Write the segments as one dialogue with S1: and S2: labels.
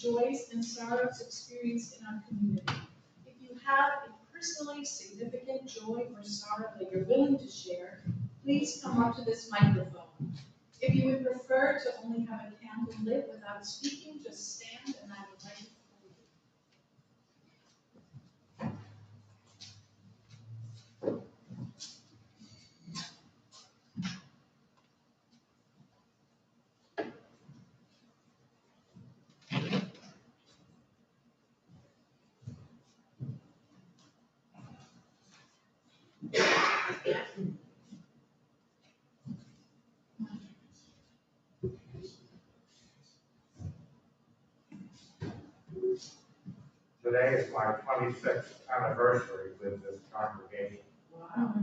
S1: joys and sorrows experienced in our community. If you have a personally significant joy or sorrow that you're willing to share, please come up to this microphone. If you would prefer to only have a candle lit without speaking, just stand and I will light it for you.
S2: Today is my 26th anniversary with this congregation.
S1: Wow.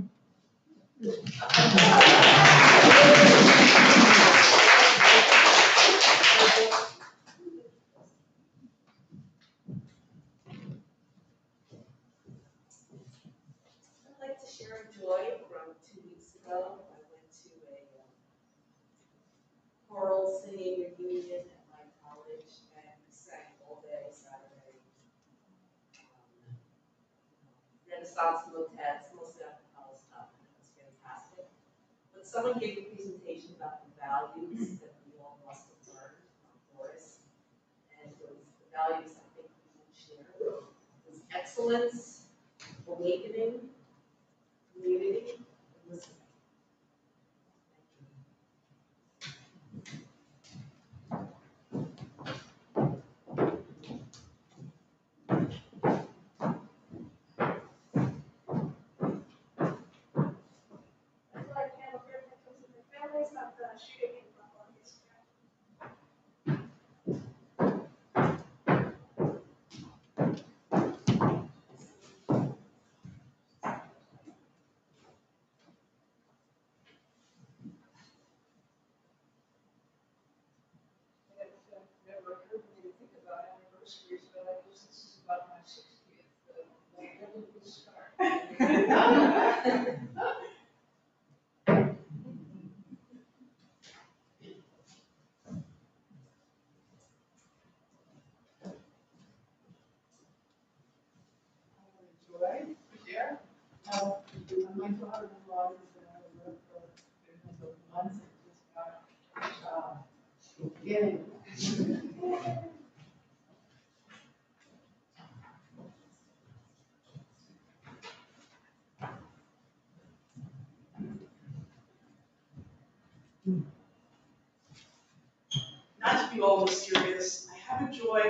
S3: I'd like to share a joy from 2 weeks ago. I went to a choral singing reunion at my college and we sang all day Saturday. Renaissance motets, mostly acapella stuff, and it was fantastic. But someone gave a presentation about the values that we all must have learned from Boris. And it was the values I think we would share. It was excellence, awakening, community, and listening.
S4: That's why I can't look at my cousin and family's not shooting in my August. It never occurred to me to think about anniversaries, but I guess this is about my 60th. Like, that would be a start. Joy, share. My daughter-in-law is in our work for a number of months and just got beginning.
S5: Not to be all mysterious, I have a joy.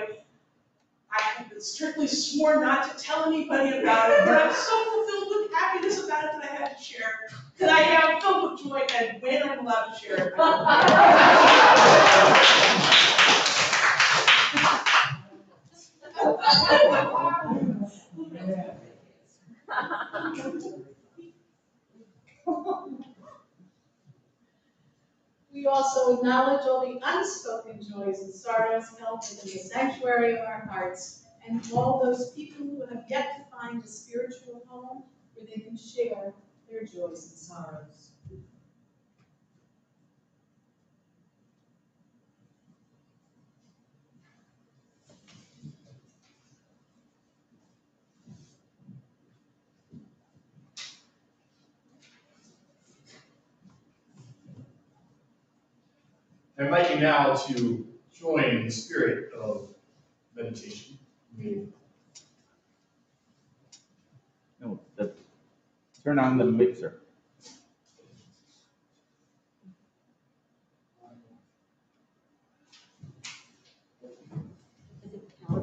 S5: I have been strictly sworn not to tell anybody about it, but I'm so fulfilled with happiness about it that I had to share. That I am filled with joy, and when I'm allowed to share it.
S1: We also acknowledge all the unspoken joys and sorrows held within the sanctuary of our hearts, and all those people who have yet to find a spiritual home where they can share their joys and sorrows.
S6: I invite you now to join the spirit of meditation.
S7: No, turn on the mixer.
S6: All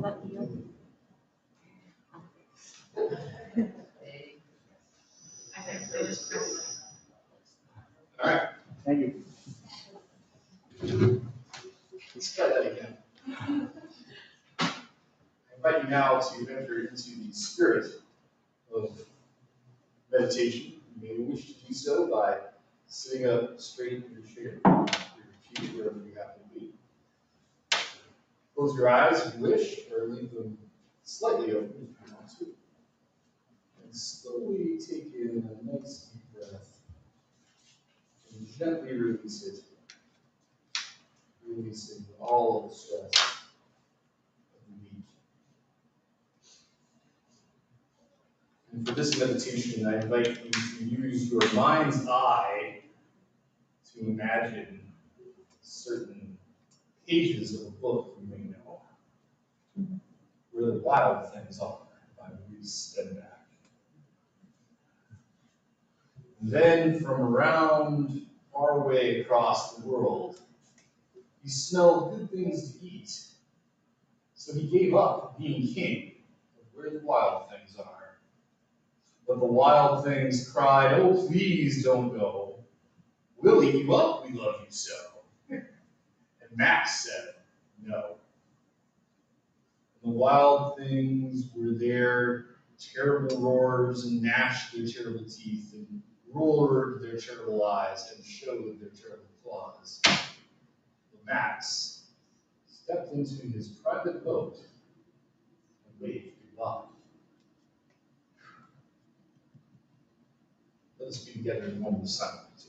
S6: right,
S7: Thank you.
S6: let's try that again. I invite you now to enter into the spirit of meditation. You may wish to do so by sitting up straight in your chair, your feet wherever you happen to be. Close your eyes if you wish, or leave them slightly open if you want to. And slowly take in a nice deep breath and gently release it. Releasing all of the stress, For this meditation, I invite you to use your mind's eye to imagine certain pages of a book you may know, where the wild things are by Louise Snyder. Then from around far away across the world, he smelled good things to eat. So he gave up being king of where the wild things are. But the wild things cried, "Oh, please don't go. We'll eat you up, we love you so." And Max said, "No." And the wild things were there, terrible roars, and gnashed their terrible teeth, and roared their terrible eyes, and showed their terrible claws. But Max stepped into his private boat and waved goodbye. Let us be together in a moment of silence.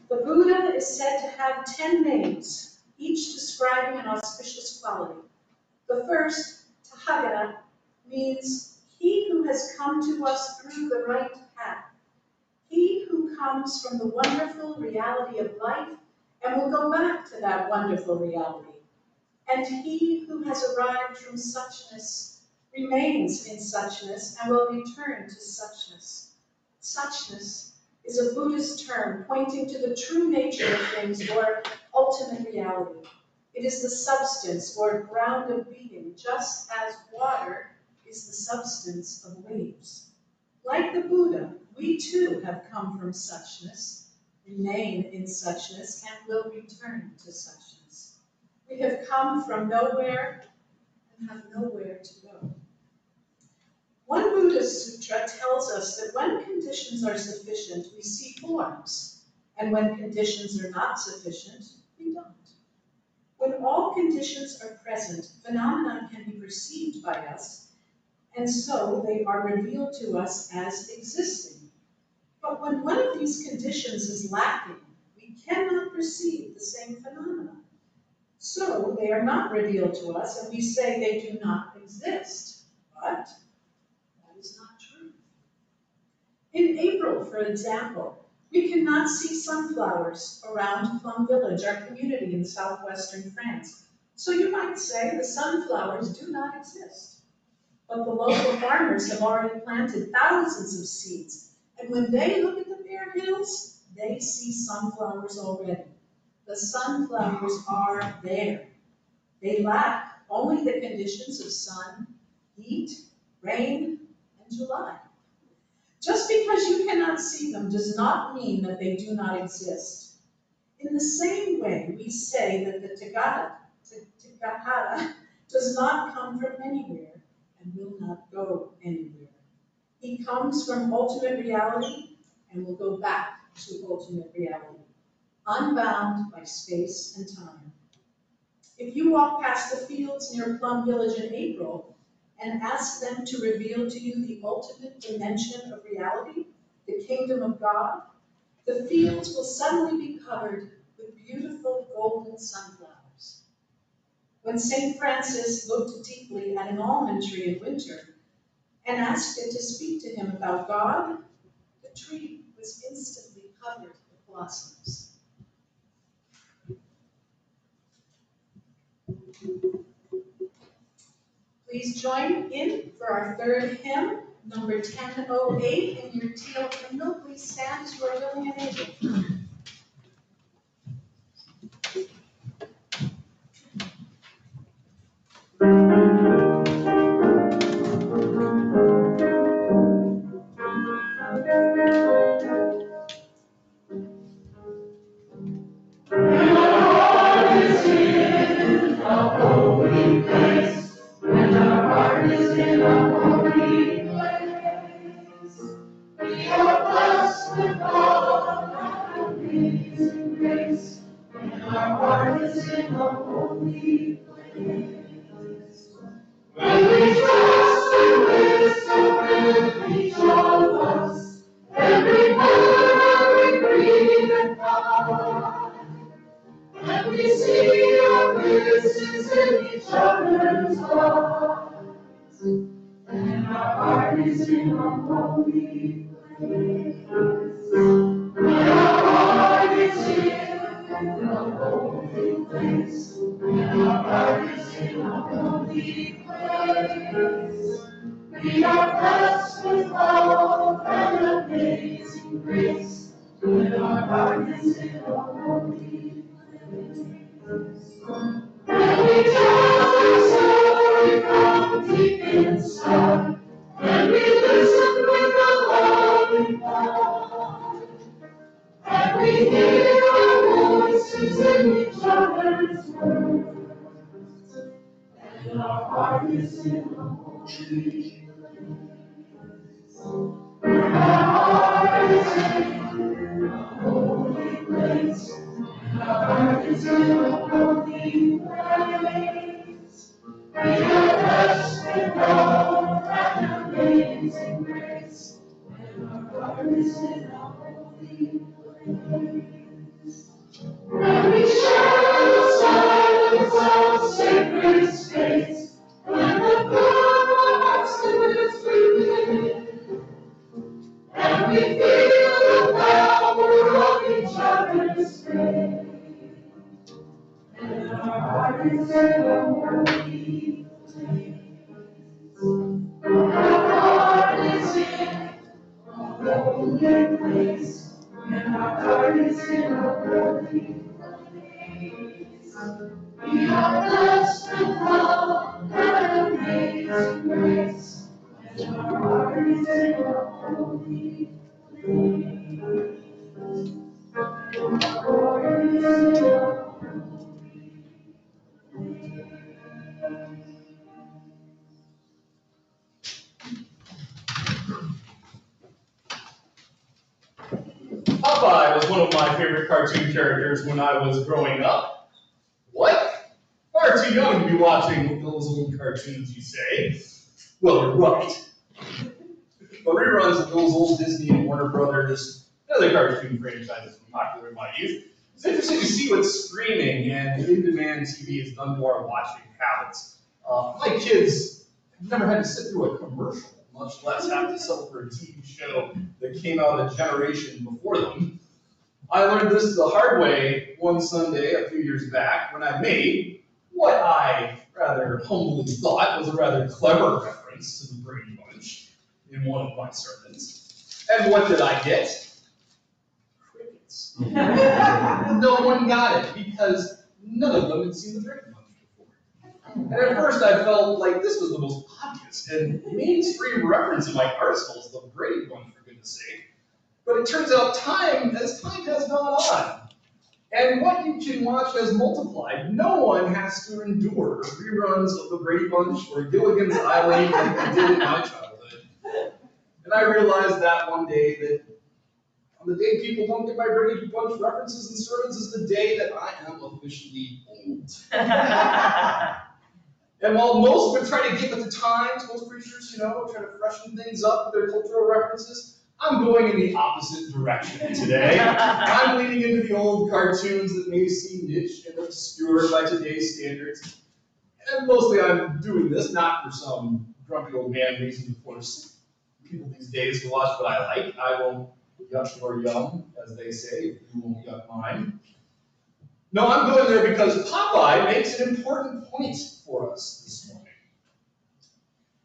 S1: The Buddha is said to have 10 names, each describing an auspicious quality. The first, Tathagata, means he who has come to us through the right path. He who comes from the wonderful reality of life and will go back to that wonderful reality. And he who has arrived from suchness remains in suchness and will return to suchness. Suchness is a Buddhist term pointing to the true nature of things or ultimate reality. It is the substance or ground of being, just as water is the substance of waves. Like the Buddha, we too have come from suchness, remain in suchness, and will return to suchness. We have come from nowhere and have nowhere to go. One Buddhist sutra tells us that when conditions are sufficient, we see forms, and when conditions are not sufficient, we don't. When all conditions are present, phenomena can be perceived by us, and so they are revealed to us as existing. But when one of these conditions is lacking, we cannot perceive the same phenomena. So they are not revealed to us, and we say they do not exist. But that is not true. In April, for example, we cannot see sunflowers around Plum Village, our community in southwestern France. So you might say the sunflowers do not exist. But the local farmers have already planted thousands of seeds, and when they look at the bare hills, they see sunflowers already. The sunflowers are there. They lack only the conditions of sun, heat, rain, and July. Just because you cannot see them does not mean that they do not exist. In the same way, we say that the Tagahara does not come from anywhere and will not go anywhere. He comes from ultimate reality and will go back to ultimate reality, unbound by space and time. If you walk past the fields near Plum Village in April and ask them to reveal to you the ultimate dimension of reality, the kingdom of God, the fields will suddenly be covered with beautiful golden sunflowers. When St. Francis looked deeply at an almond tree in winter and asked it to speak to him about God, the tree was instantly covered with blossoms. Please join in for our third hymn, number 1008, in your teal hymnal. Please stand as you are willing and able.
S8: Popeye was one of my favorite cartoon characters when I was growing up. What? Far too young to be watching those old cartoons, you say? Well, you're right. But reruns of those old Disney and Warner Brothers and other cartoon franchises were popular in my youth. It's interesting to see what streaming and in-demand TV has done to our watching habits. My kids have never had to sit through a commercial, much less have to settle for a TV show that came out a generation before them. I learned this the hard way one Sunday a few years back when I made what I rather humbly thought was a rather clever reference to the Brady Bunch in one of my sermons. And what did I get? Crickets. No one got it because none of them had seen the Brady Bunch before. And at first I felt like this was the most obvious and mainstream reference in my arsenal is the Brady Bunch, for goodness sake. But it turns out as time has gone on, and what you can watch has multiplied. No one has to endure reruns of the Brady Bunch or Gilligan's Island like they did in my childhood. And I realized that one day that on the day people don't get my Brady Bunch references and sermons is the day that I am officially old. And while most would try to get with the times, most preachers, try to freshen things up with their cultural references, I'm going in the opposite direction today. I'm leaning into the old cartoons that may seem niche and obscure by today's standards. And mostly I'm doing this not for some grumpy old man reason to force people these days to watch what I like. I won't yuck your yum, as they say, if you won't yuck mine. No, I'm going there because Popeye makes an important point for us this morning.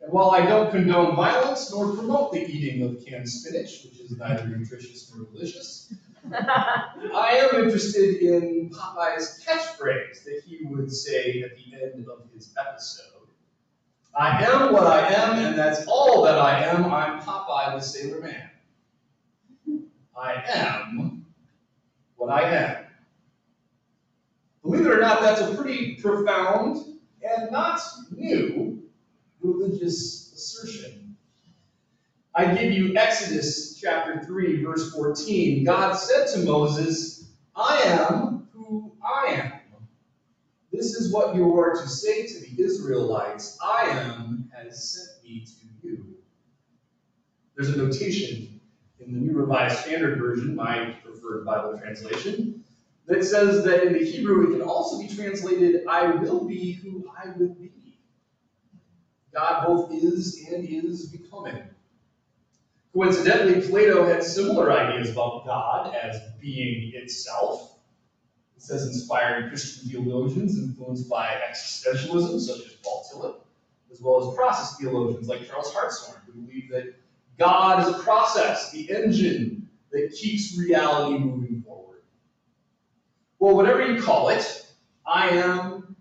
S8: And while I don't condone violence nor promote the eating of canned spinach, which is neither nutritious nor delicious, I am interested in Popeye's catchphrase that he would say at the end of his episode. I am what I am, and that's all that I am. I'm Popeye the Sailor Man. I am what I am. Believe it or not, that's a pretty profound and not new religious assertion. I give you Exodus chapter 3, verse 14. God said to Moses, I am who I am. This is what you are to say to the Israelites, I am has sent me to you. There's a notation in the New Revised Standard Version, my preferred Bible translation, that says that in the Hebrew it can also be translated, I will be who I will be. God both is and is becoming. Coincidentally, Plato had similar ideas about God as being itself. It says inspiring Christian theologians influenced by existentialism, such as Paul Tillich, as well as process theologians like Charles Hartshorne, who believe that God is a process, the engine that keeps reality moving forward. Well, whatever you call it, I am,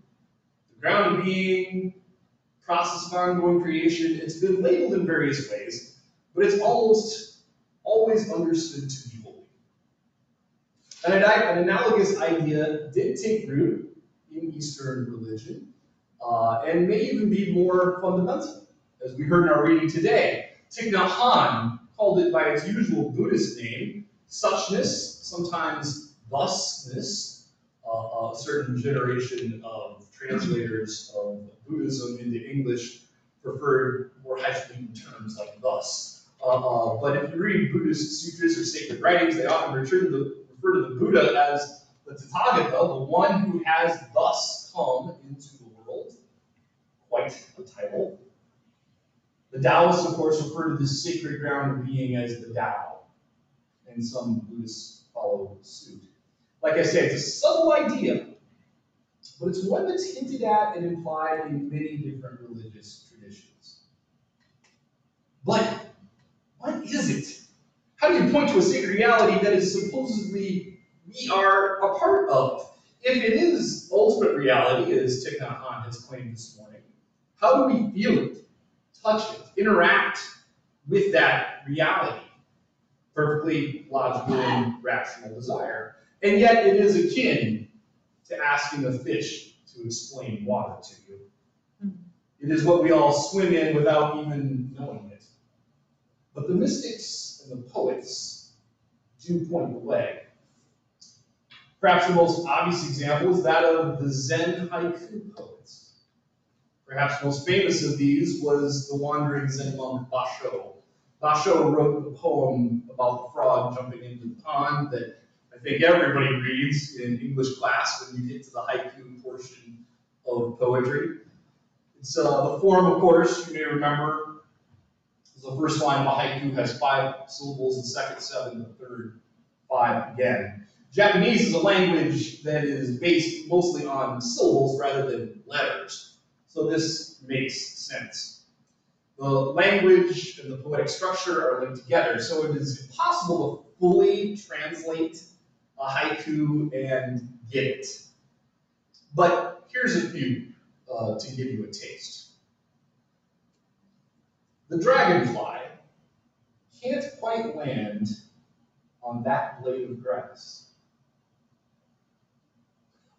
S8: the ground of being, process of ongoing creation, it's been labeled in various ways, but it's almost always understood to be holy. An analogous idea did take root in Eastern religion, and may even be more fundamental. As we heard in our reading today, Thich Nhat Hanh called it by its usual Buddhist name, suchness, sometimes thusness. A certain generation of translators of Buddhism into English preferred more highfalutin terms like thus. But if you read Buddhist sutras or sacred writings, they often refer to the Buddha as the Tathagata, the one who has thus come into the world. Quite a title. The Taoists, of course, refer to this sacred ground of being as the Tao, and some Buddhists follow suit. Like I say, it's a subtle idea, but it's one that's hinted at and implied in many different religious traditions. But what is it? How do you point to a sacred reality that is supposedly we are a part of? If it is ultimate reality, as Thich Nhat Hanh has claimed this morning, how do we feel it, touch it, interact with that reality? Perfectly logical and rational desire. And yet it is akin to asking a fish to explain water to you. It is what we all swim in without even knowing it. But the mystics and the poets do point the way. Perhaps the most obvious example is that of the Zen haiku poets. Perhaps most famous of these was the wandering Zen monk Basho. Basho wrote the poem about the frog jumping into the pond that I think everybody reads in English class when you get to the haiku portion of poetry. It's the form, of course, you may remember, So the first line of a haiku has 5 syllables, the second 7, the third 5 again. Japanese is a language that is based mostly on syllables rather than letters, so this makes sense. The language and the poetic structure are linked together, so it is impossible to fully translate a haiku and get it. But here's a few to give you a taste. The dragonfly can't quite land on that blade of grass.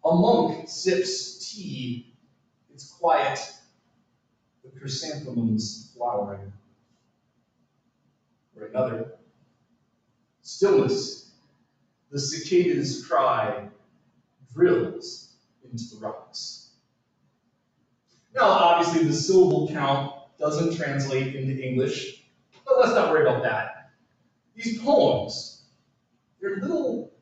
S8: A monk sips tea, it's quiet, the chrysanthemums flowering. Or another, stillness, the cicada's cry drills into the rocks. Now, obviously, the syllable count doesn't translate into English, but let's not worry about that. These poems, they're little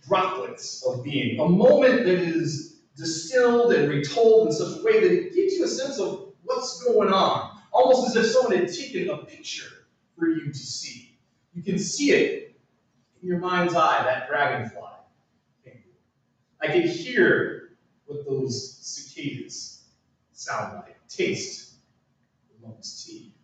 S8: droplets of being, a moment that is distilled and retold in such a way that it gives you a sense of what's going on, almost as if someone had taken a picture for you to see. You can see it in your mind's eye, that dragonfly. I can hear what those cicadas sound like, taste the monk's tea.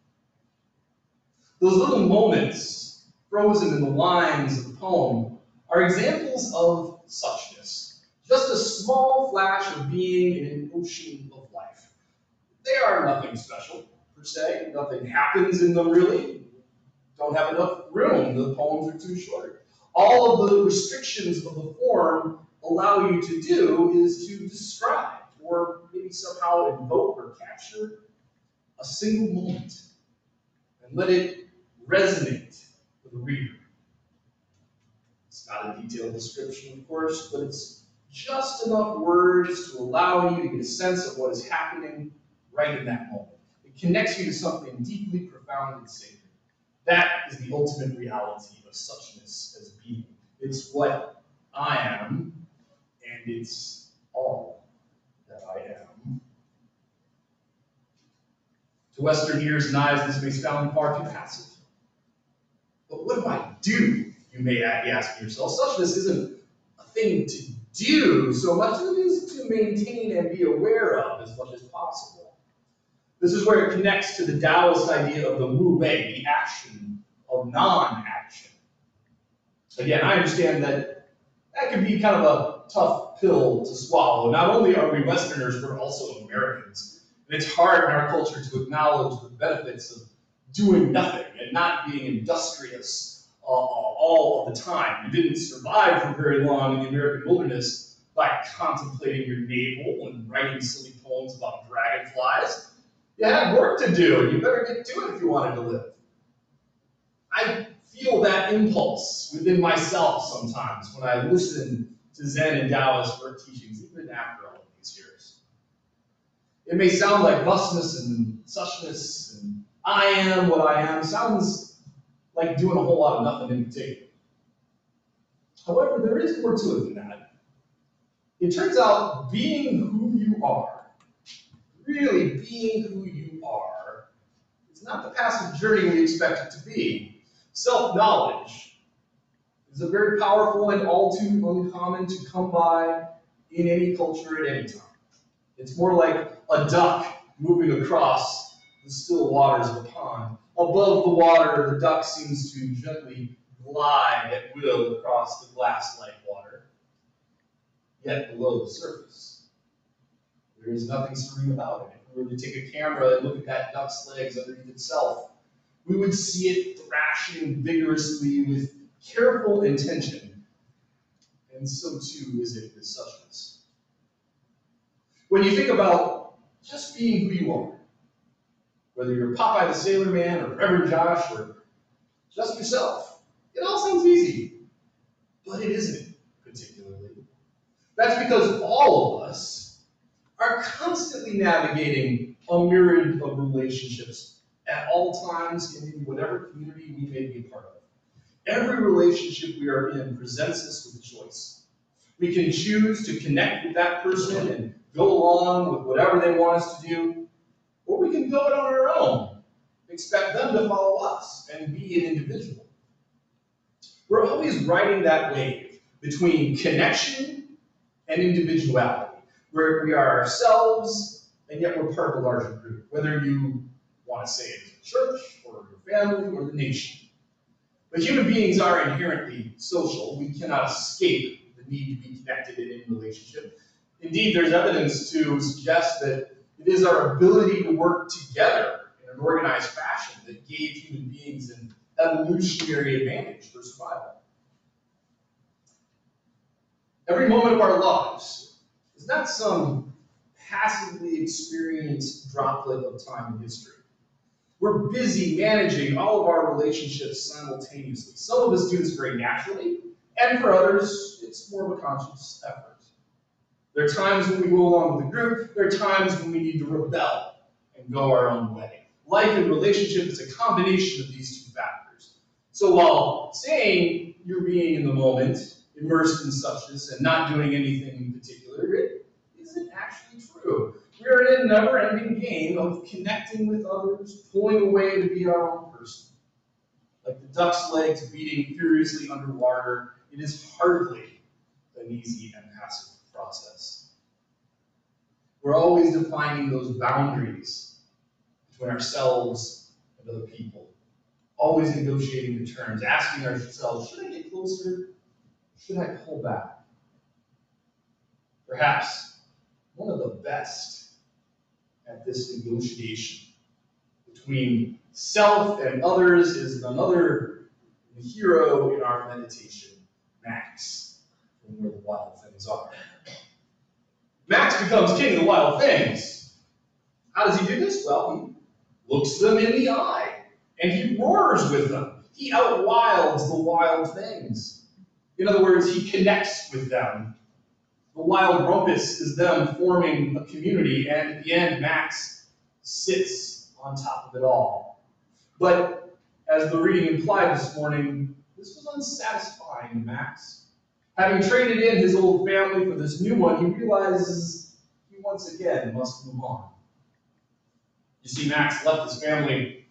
S8: Those little moments, frozen in the lines of the poem, are examples of suchness, just a small flash of being in an ocean of life. They are nothing special, per se. Nothing happens in them, really. Don't have enough room. The poems are too short. All of the restrictions of the form allow you to do is to describe, or maybe somehow invoke or capture a single moment and let it resonate with the reader. It's not a detailed description, of course, but it's just enough words to allow you to get a sense of what is happening right in that moment. It connects you to something deeply profound and sacred. That is the ultimate reality of suchness as being. It's what I am, and it's all that I am. To Western ears and eyes, this may sound far too passive. But what do I do, you may be asking yourself? Suchness isn't a thing to do so much as it is to maintain and be aware of as much as possible. This is where it connects to the Taoist idea of the wu wei, the action of non-action. Again, I understand that can be kind of a tough pill to swallow. Not only are we Westerners, we're also Americans. And it's hard in our culture to acknowledge the benefits of doing nothing and not being industrious all of the time. You didn't survive for very long in the American wilderness by contemplating your navel and writing silly poems about dragonflies. You had work to do, and you better get to it if you wanted to live. I feel that impulse within myself sometimes when I listen to Zen and Taoist work teachings, even after all of these years. It may sound like thusness and suchness and I am what I am. Sounds like doing a whole lot of nothing in particular. However, there is more to it than that. It turns out being who you are, really being who you are, is not the passive journey we expect it to be. Self-knowledge is a very powerful and all too uncommon to come by in any culture at any time. It's more like a duck moving across the still waters of a pond. Above the water, the duck seems to gently glide at will across the glass-like water. Yet below the surface, there is nothing serene about it. If we were to take a camera and look at that duck's legs underneath itself, we would see it thrashing vigorously with careful intention. And so too is it with suchness. When you think about just being who you are, whether you're Popeye the Sailor Man or Reverend Josh or just yourself, it all sounds easy, but it isn't particularly. That's because all of us are constantly navigating a myriad of relationships at all times in whatever community we may be a part of. Every relationship we are in presents us with a choice. We can choose to connect with that person and go along with whatever they want us to do, or we can go it on our own expect them to follow us and be an individual. We're always riding that wave between connection and individuality, where we are ourselves and yet we're part of a larger group, whether you want to say it as a church or your family or the nation. But human beings are inherently social. We cannot escape the need to be connected and in relationship. Indeed, there's evidence to suggest that it is our ability to work together in an organized fashion that gave human beings an evolutionary advantage for survival. Every moment of our lives is not some passively experienced droplet of time in history. We're busy managing all of our relationships simultaneously. Some of us do this very naturally, and for others, it's more of a conscious effort. There are times when we go along with the group, there are times when we need to rebel and go our own way. Life and relationship is a combination of these two factors. So while saying you're being in the moment, immersed in suchness, and not doing anything in particular, it isn't actually true. We're in a never-ending game of connecting with others, pulling away to be our own person. Like the duck's legs beating furiously underwater, it is hardly an easy and passive process. We're always defining those boundaries between ourselves and other people. Always negotiating the terms, asking ourselves, should I get closer? Should I pull back? Perhaps one of the best at this negotiation between self and others is another hero in our meditation, Max, from Where the Wild Things Are. Max becomes king of the wild things. How does he do this? Well, he looks them in the eye, and he roars with them. He outwilds the wild things. In other words, he connects with them. The wild rumpus is them forming a community, and at the end, Max sits on top of it all. But as the reading implied this morning, this was unsatisfying to Max. Having traded in his old family for this new one, he realizes he once again must move on. You see, Max left his family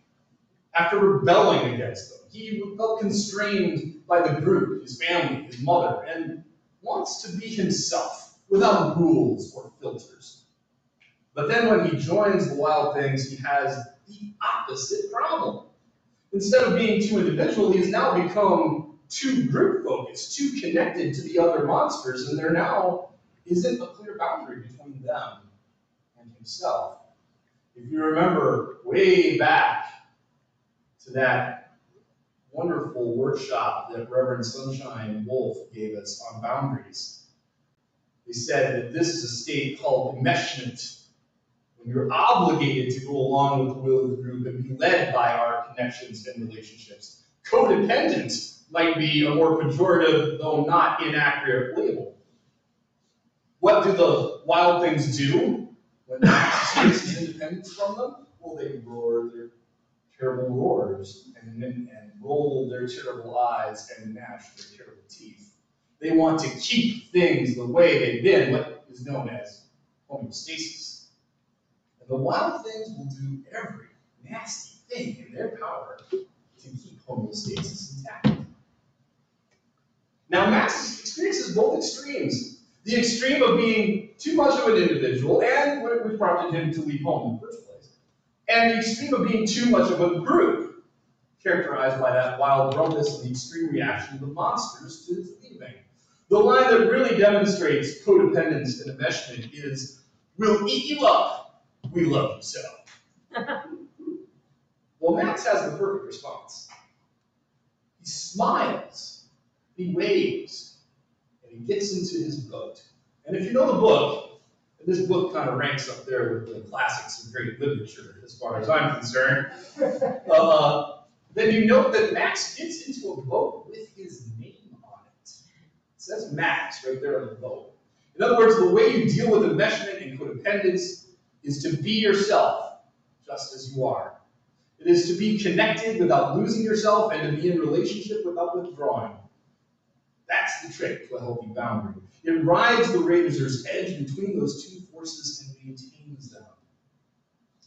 S8: after rebelling against them. He felt constrained by the group, his family, his mother, and wants to be himself without rules or filters. But then when he joins the wild things, he has the opposite problem. Instead of being too individual, he's now become too group-focused, too connected to the other monsters, and there now isn't a clear boundary between them and himself. If you remember way back to that wonderful workshop that Reverend Sunshine Wolf gave us on boundaries, they said that this is a state called enmeshment, when you're obligated to go along with the will of the group and be led by our connections and relationships. Codependent might be a more pejorative, though not inaccurate label. What do the wild things do when Max takes independence from them? Well, they roar their terrible roars and roll their terrible eyes and gnash their terrible teeth. They want to keep things the way they've been, what is known as homeostasis. And the wild things will do every nasty thing in their power to keep homeostasis intact. Now, Max experiences both extremes. The extreme of being too much of an individual, and which prompted him to leave home in the first place, and the extreme of being too much of a group, characterized by that wild rumpus and the extreme reaction of the monsters to his leaving. The line that really demonstrates codependence and enmeshment is, we'll eat you up, we love you so. Well, Max has the perfect response. He smiles, he waves, and he gets into his boat. And if you know the book, and this book kind of ranks up there with the classics of great literature, as far as I'm concerned, then you note that Max gets into a boat with his name on it. It says Max right there on the boat. In other words, the way you deal with enmeshment and codependence is to be yourself, just as you are. It is to be connected without losing yourself and to be in relationship without withdrawing. That's the trick to a healthy boundary. It rides the razor's edge between those two forces and maintains them.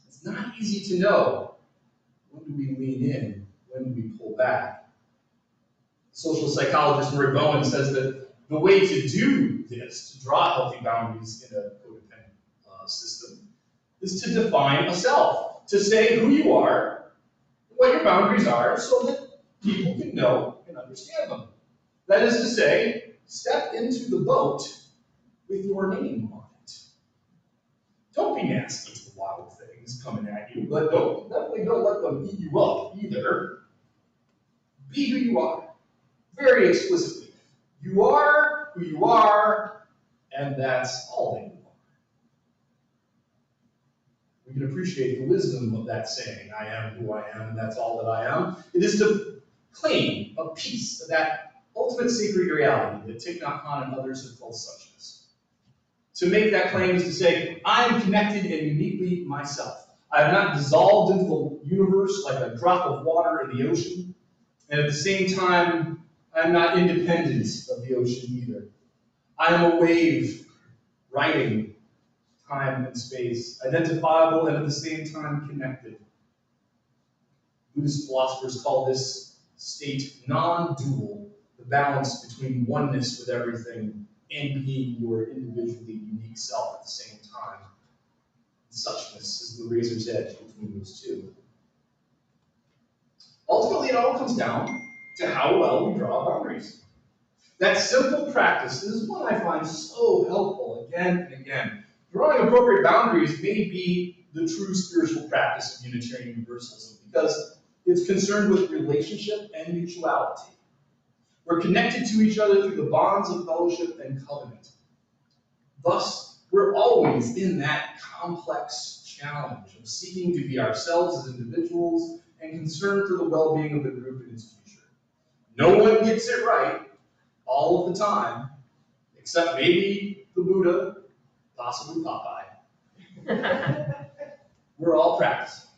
S8: It's not easy to know when to back. Social psychologist Marie Bowen says that the way to do this, to draw healthy boundaries in a codependent system, is to define a self, to say who you are, what your boundaries are, so that people can know and understand them. That is to say, step into the boat with your name on it. Don't be nasty to the wild things coming at you, but definitely don't let them eat you up either. Be who you are, very explicitly. You are who you are, and that's all that you are. We can appreciate the wisdom of that saying, I am who I am, and that's all that I am. It is to claim a piece of that ultimate sacred reality that Thich Nhat Hanh and others have called suchness. To make that claim is to say, I am connected and uniquely myself. I have not dissolved into the universe like a drop of water in the ocean, and at the same time, I am not independent of the ocean either. I am a wave, riding time and space, identifiable and at the same time connected. Buddhist philosophers call this state non-dual, the balance between oneness with everything and being your individually unique self at the same time. Suchness is the razor's edge between those two. Ultimately, it all comes down to how well we draw boundaries. That simple practice is one I find so helpful again and again. Drawing appropriate boundaries may be the true spiritual practice of Unitarian Universalism because it's concerned with relationship and mutuality. We're connected to each other through the bonds of fellowship and covenant. Thus, we're always in that complex challenge of seeking to be ourselves as individuals and concerned for the well-being of the group and its future. No one gets it right all of the time, except maybe the Buddha, possibly Popeye. We're all practicing.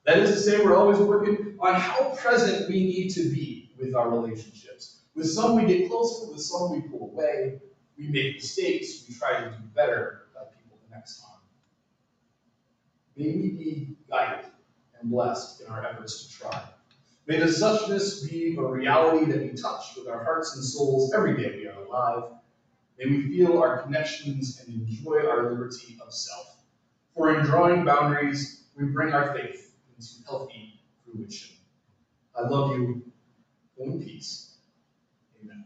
S8: That is to say, we're always working on how present we need to be with our relationships. With some we get closer, with some we pull away, we make mistakes, we try to do better by people the next time. May we be guided and blessed in our efforts to try. May the suchness be a reality that we touch with our hearts and souls every day we are alive. May we feel our connections and enjoy our liberty of self. For in drawing boundaries, we bring our faith into healthy fruition. I love you. Go in peace. Amen.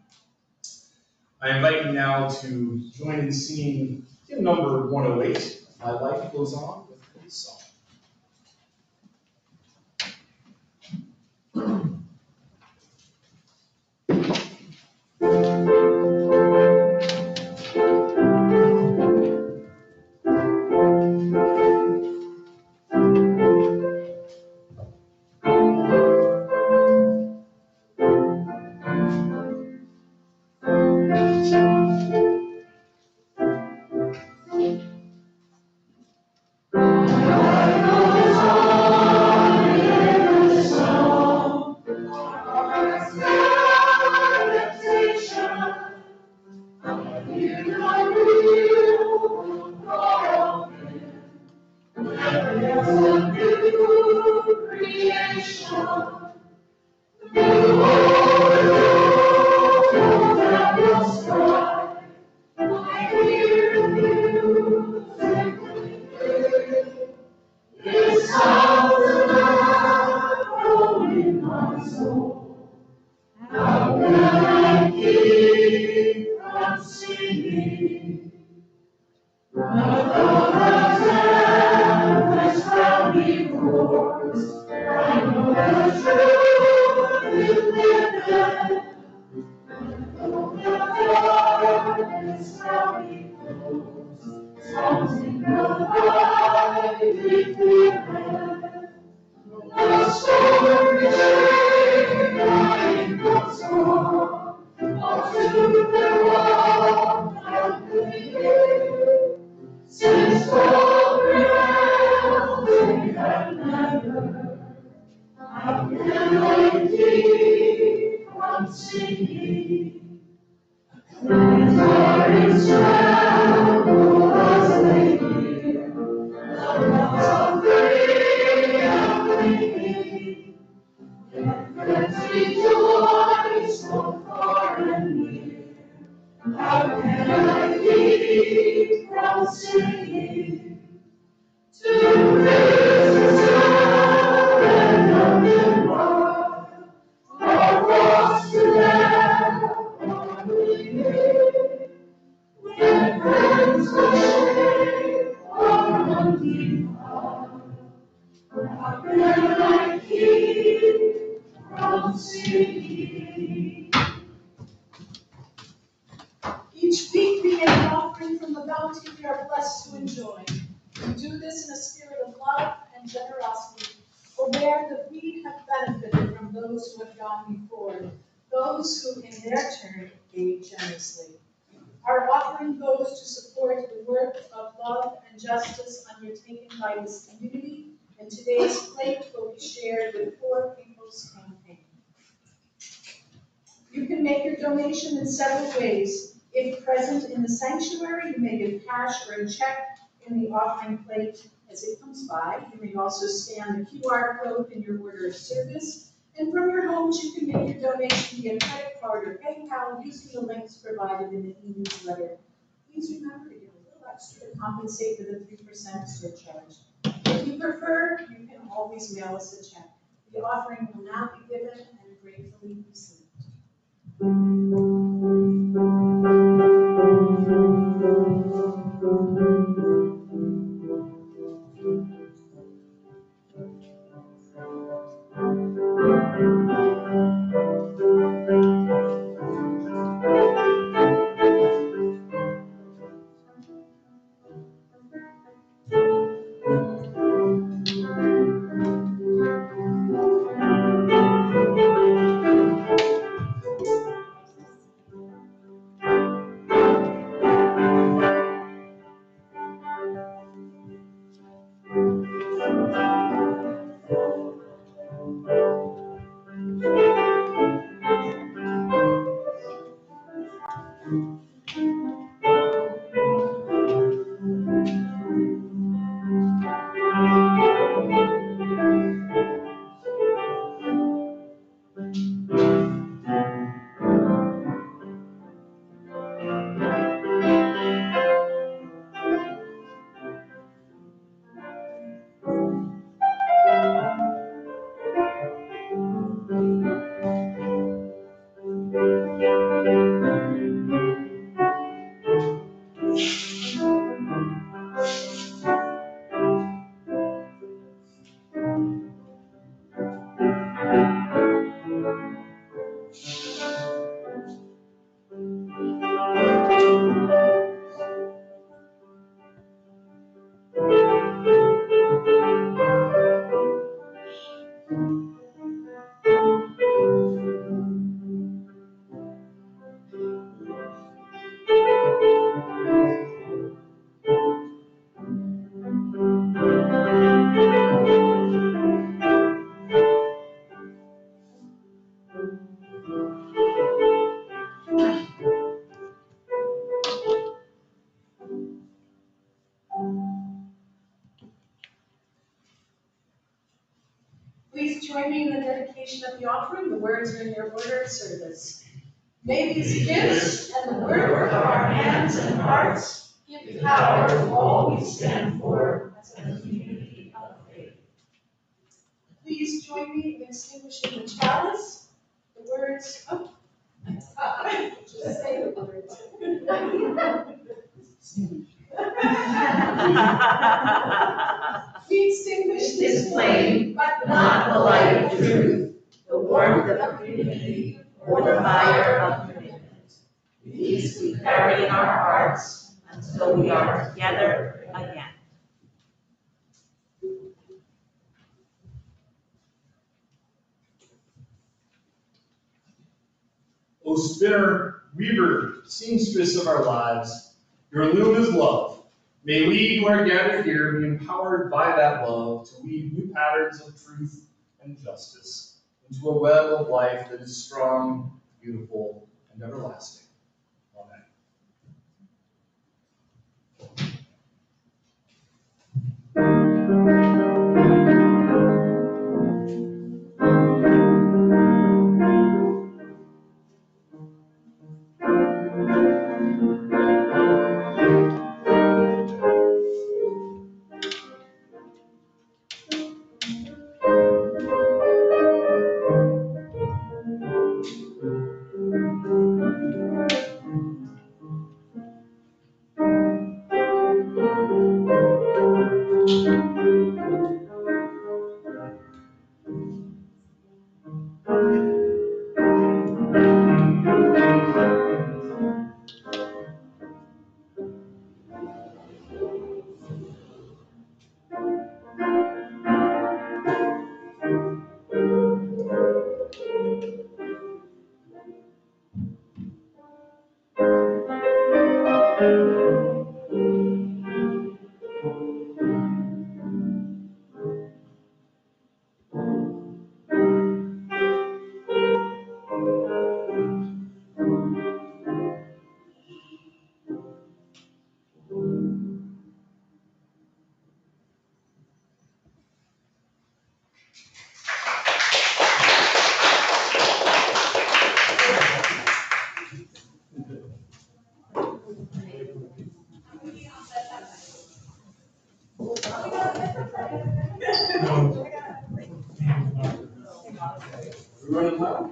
S8: I invite you now to join in singing hymn number 108, My Life Goes On, with this song.
S1: can I keep from singing to praise and nothing more? Across the land, when friends will shake our hunting cry, how can I keep from singing? Each week we make an offering from the bounty we are blessed to enjoy. We do this in a spirit of love and generosity, aware that we have benefited from those who have gone before, those who in their turn gave generously. Our offering goes to support the work of love and justice undertaken by this community, and today's plate will be shared with Poor People's Campaign. You can make your donation in several ways. If present in the sanctuary, you may give cash or a check in the offering plate as it comes by. You may also scan the QR code in your order of service. And from your homes, you can make your donation via credit card or PayPal using the links provided in the e-newsletter. Please remember to give a little extra to compensate for the 3% surcharge. If you prefer, you can always mail us a check. The offering will now be given and gratefully received. Please join me in the dedication of the offering. The words are in your order of service. May these gifts and the work of our hands and hearts give power to all we stand for as a community of faith. Please join me in extinguishing the chalice. The words, just say the words. We extinguish this flame, but not the light of truth, the warmth of community, or the fire of commitment. These we carry in our hearts until we are together again.
S8: O spinner, weaver, seamstress of our lives, your loom is love. May we who are gathered here be empowered by that love to weave new patterns of truth and justice into a web of life that is strong, beautiful, and everlasting. Amen.
S9: Hi,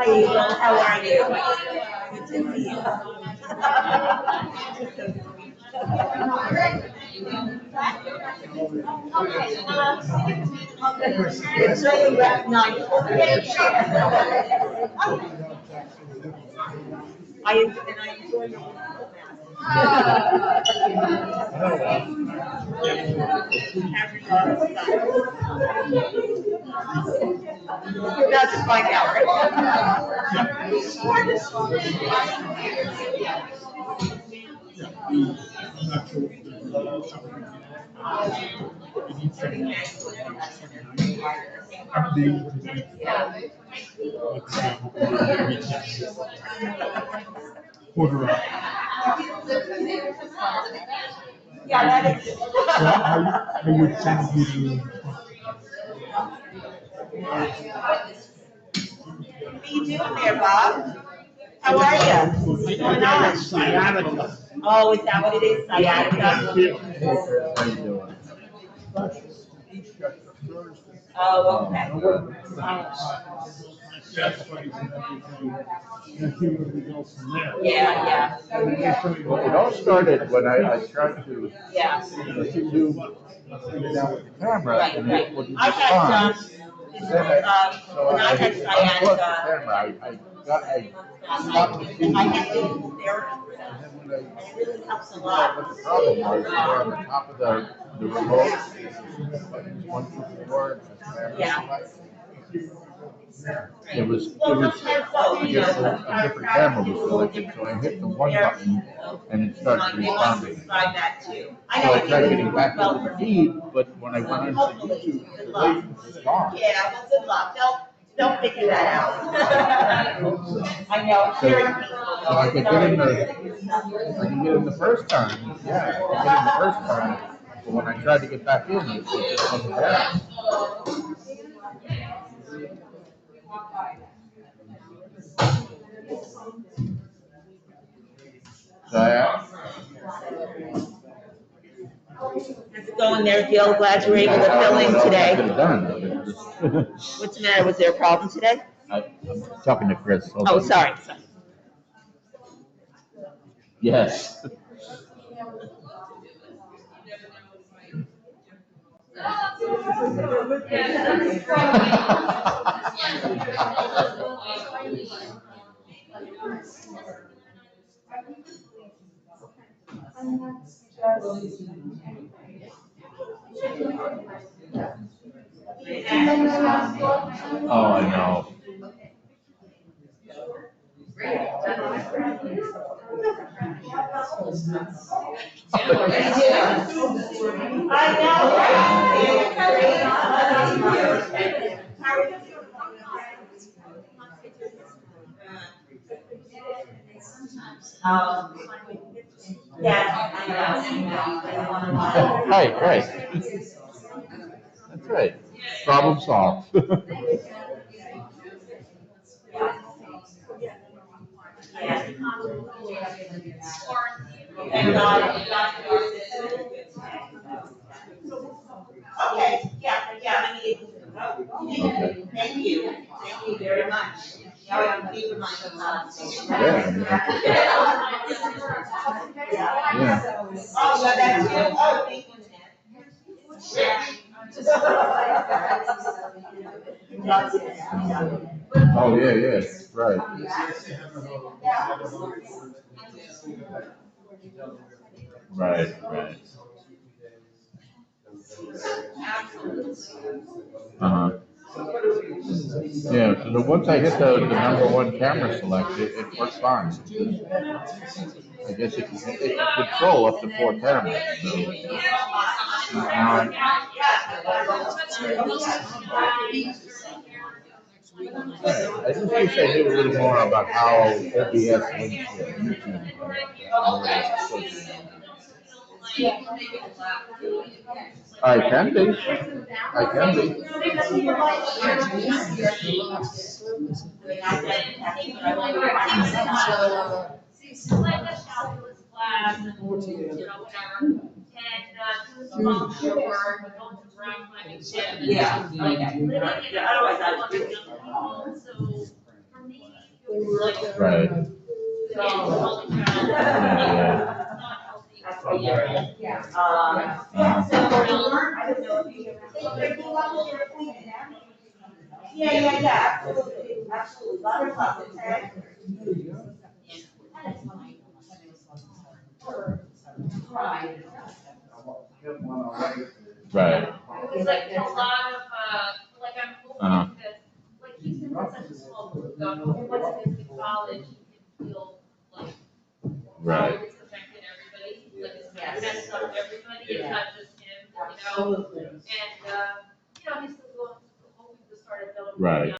S9: Eagle, how are you? Good to see you. It's really about 9:40. I enjoy your You're about to find out, right?
S10: Quarter up.
S9: Yeah, that is.
S10: So I would send you to.
S9: What are you doing there, Bob? How are you? What's going on?
S10: Sciatica.
S9: Oh, is that what it is? Sciatica?
S7: How you doing?
S9: Oh, okay.
S10: And see where we go from there.
S9: Yeah,
S7: Well, it all started when I tried to,
S9: yeah.
S7: do things out with the camera
S9: Right,
S7: and
S9: right.
S7: it wouldn't
S9: I had,
S7: respond. So
S9: when I had
S7: unplugged the
S9: sciatica,
S7: camera, I stopped the feed.
S9: I had physical therapy for that.
S7: And then when I
S9: And it really helps a
S7: figured out
S9: lot.
S7: what the problem was, they were on the top of the remote, buttons 1 through 4, and the camera
S9: Yeah.
S7: select. It was,
S9: Well,
S7: I
S9: sometimes so, you
S7: guess
S9: know,
S7: a different camera was selected, so I hit the one button and it started
S9: they want to
S7: responding.
S9: prescribe that too. I
S7: So
S9: know
S7: I
S9: it
S7: tried
S9: didn't
S7: getting
S9: work
S7: back
S9: well
S7: into
S9: for
S7: the
S9: me.
S7: feed, but when I went onto
S9: Hopefully,
S7: YouTube,
S9: good
S7: the
S9: luck.
S7: link was gone.
S9: Yeah, well, good luck. They'll figure that out. I know, it's very painful though.
S7: So I could get in the first time, yeah, I could get in the first time, but when I tried to get back in, it just wasn't there. So
S9: How's it going there, Gil? Glad you were able to fill in
S7: I could
S9: today.
S7: have done.
S9: What's the matter? Was there a problem today?
S7: I'm talking to Chris. Hold
S9: Oh,
S7: on.
S9: sorry.
S7: Yes. Oh, I know. Right, right. That's right. Problem solved.
S9: Okay, yeah, okay. Thank you very much. Now I can keep my
S7: Yeah.
S9: Oh, so that's you, oh, thank you,
S7: Oh, yeah, right. Right, right. Uh-huh. Yeah, so once I hit the number one camera select, it works fine. I guess it can control up to 4 cameras, so. I just wish I knew a little more about how OBS links with YouTube. I can be. I can be.
S11: Like a calculus class and, whatever. And, do a small homework, go to rock climbing gym.
S9: Yeah, okay. Yeah, otherwise I would do it.
S11: So, for me, it was like.
S7: Right.
S11: Yeah, it's only child.
S7: Yeah.
S11: It's not healthy.
S9: That's what, yeah. So, I don't know if you. Yeah, absolutely, absolutely, lot of love, okay?
S7: Right.
S11: It was like a lot of, like I'm hoping that, like he's in such a small group, once he gets to college, he can feel like.
S7: Right.
S11: It's affected everybody, like it's messed up everybody, it's not just him, you know? And, he's still going, hoping to start a building.
S7: Right.